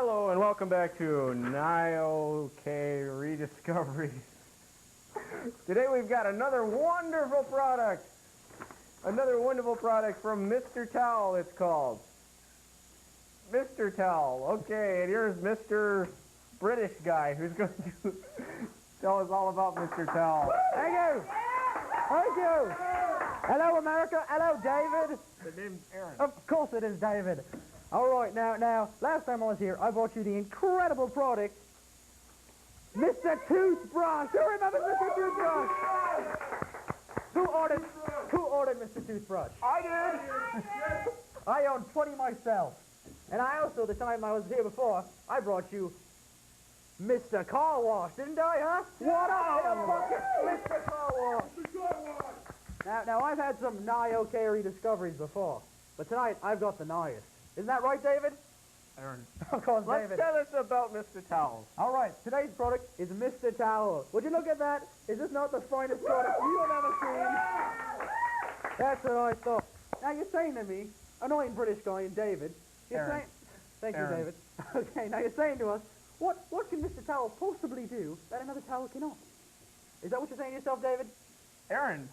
Hello and welcome back to NIOK Rediscoveries. Today we've got another wonderful product. Another wonderful product from Mr. Towel, it's called. Mr. Towel. Okay, and here's Mr. British guy who's going to tell us all about Mr. Towel. Thank you. Thank you. Hello, America. Hello, David. The name's Aaron. Of course it is, David. All right, now, last time I was here, I brought you the incredible product, Mr. Toothbrush. Who remembers Mr. Toothbrush? Who ordered Mr. Toothbrush? I did. I own 20 myself. And I also, the time I was here before, I brought you Mr. Car Wash, didn't I, huh? What up, in a bucket, Mr. Car Wash? Now, I've had some NIOK rediscoveries before, but tonight I've got the niest. Isn't that right, David? Aaron. Of course, Let's David. tell us about Mr. Towel. All right, today's product is Mr. Towel. Would you look at that? Is this not the finest product you've ever seen? That's what I thought. Now, you're saying to me, annoying British guy and David, you're Aaron. saying... Thank you, Aaron. David. Okay, now you're saying to us, what can Mr. Towel possibly do that another towel cannot? Is that what you're saying to yourself, David? Aaron,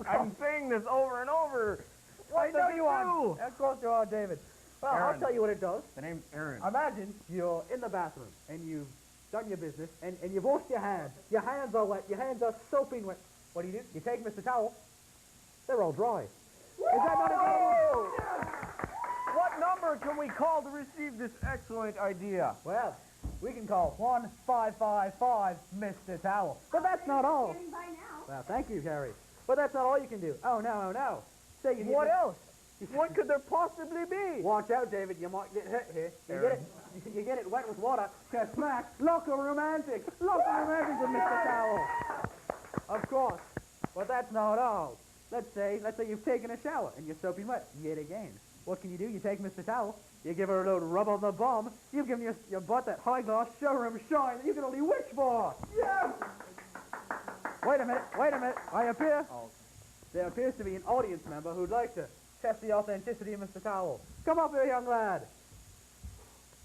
I'm saying this over and over. What I know does it you are. do? Of course you are, David. Well, I'll Aaron. tell you what it does. The name's Aaron. Imagine you're in the bathroom and you've done your business and you've washed your hands. Your hands are wet. Your hands are soaping wet. What do? You take Mr. Towel. They're all dry. Is that not a What number can we call to receive this excellent idea? Well, we can call 1555 Mr. Towel. But that's not all. Standing by now. Well, thank you, Harry. But that's not all you can do. Oh, no. Say you What else? What could there possibly be? Watch out, David. You might get hit here. Aaron. You get it wet with water. Smack. Local romantic. Local romantic with Mr. Towel. Of course. But that's not all. Let's say you've taken a shower and you're soaping wet yet again. What can you do? You take Mr. Towel. You give her a little rub on the bum. You've given your butt that high-gloss showroom shine that you can only wish for. Yeah. Wait a minute. There appears to be an audience member who'd like to test the authenticity of Mr. Towel. Come up here, young lad.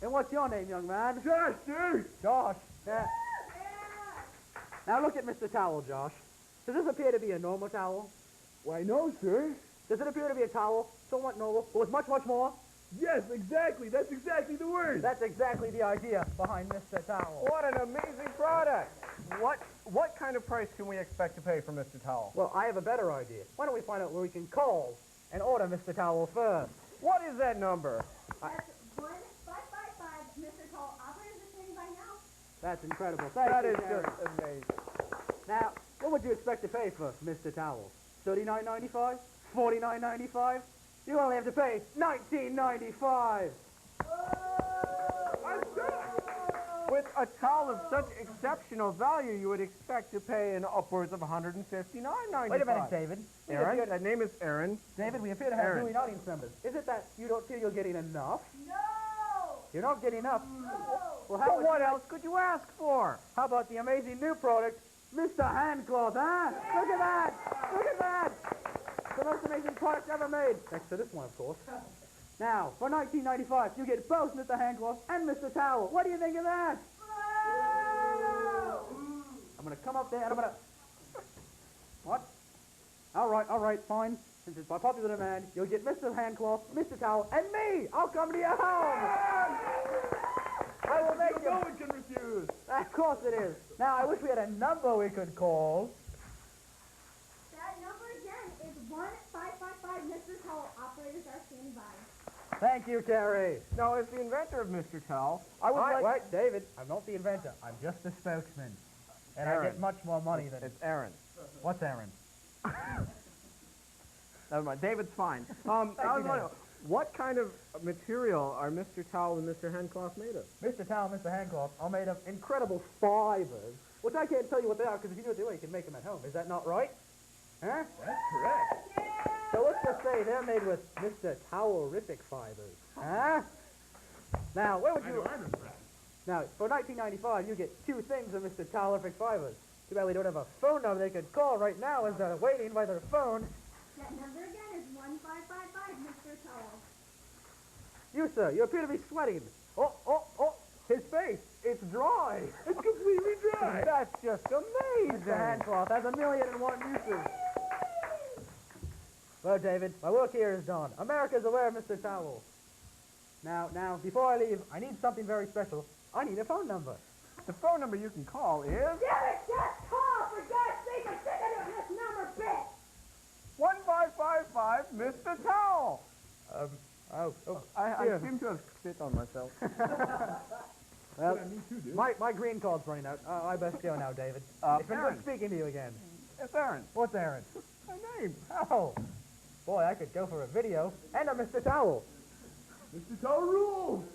And what's your name, young man? Josh, dude. Josh. Yeah. Now look at Mr. Towel, Josh. Does this appear to be a normal towel? Why, no, sir. Does it appear to be a towel somewhat normal, but with much, much more? Yes, exactly. That's exactly the word. That's exactly the idea behind Mr. Towel. What an amazing product. What kind of price can we expect to pay for Mr. Towel? Well, I have a better idea. Why don't we find out where we can call and order Mr. Towel first? What is that number? That's 1555 Mr. Tall. Operators are standing by now. That's incredible. Thank That you, is Jerry. just amazing. Now, what would you expect to pay for Mr. Towel? $39.95? $49.95? You only have to pay $19.95. With a towel of such exceptional value, you would expect to pay in upwards of $159.95. Wait a minute, David. Aaron? That name is Aaron. David, we appear to have Aaron. viewing audience members. Is it that you don't feel you're getting enough? No! You're not getting enough? No! Well, But what else could you ask for? How about the amazing new product, Mr. Handcloth, huh? Look at that! Look at that! The most amazing product ever made. Next to this one, of course. Now, for $19.95, you get both Mr. Handcloth and Mr. Towel. What do you think of that? No! I'm going to come up there and I'm going to... What? All right, fine. Since it's by popular demand, you'll get Mr. Handcloth, Mr. Towel, and me! I'll come to your home! I will make you... No one can refuse. Of course it is. Now, I wish we had a number we could call. That number again is 1555 Mr. Tall. Operators are standing by. Thank you, Terry. Now, as the inventor of Mr. Towel, I would like... Wait, David. I'm not the inventor. I'm just the spokesman. And I Aaron. get much more money than... It's Aaron. What's Aaron? Never mind. David's fine. I was wondering, what kind of material are Mr. Towel and Mr. Handcloth made of? Mr. Towel and Mr. Handcloth are made of incredible fibers, which I can't tell you what they are, because if you know what they are, you can make them at home. Is that not right? Huh? That's correct. So let's just say they're made with Mr. Towelrific fibers. Huh? Now, where would you... Now, for $19.95, you get two things of Mr. Towelrific fibers. Too bad we don't have a phone number they could call right now as they're waiting by their phone. That number again is 1555 Mr. Tall. You, sir, you appear to be sweating. Oh, His face, it's dry. It's completely dry. That's just amazing. The hand cloth has 1,000,001 uses. Well, David, my work here is done. America's aware of Mr. Towel. Now, before I leave, I need something very special. I need a phone number. The phone number you can call is Damn it, just call! For God's sake, I'm sick of doing this number, bitch! 1555 Mr. Towel. I Yeah. seem to have spit on myself. Well, Yeah, me too, dude. my green card's running out. I best go now, David. It's been Aaron. good speaking to you again. It's Aaron. What's Aaron? My name. Oh, boy, I could go for a video and a Mr. Towel. Mr. Tower rules.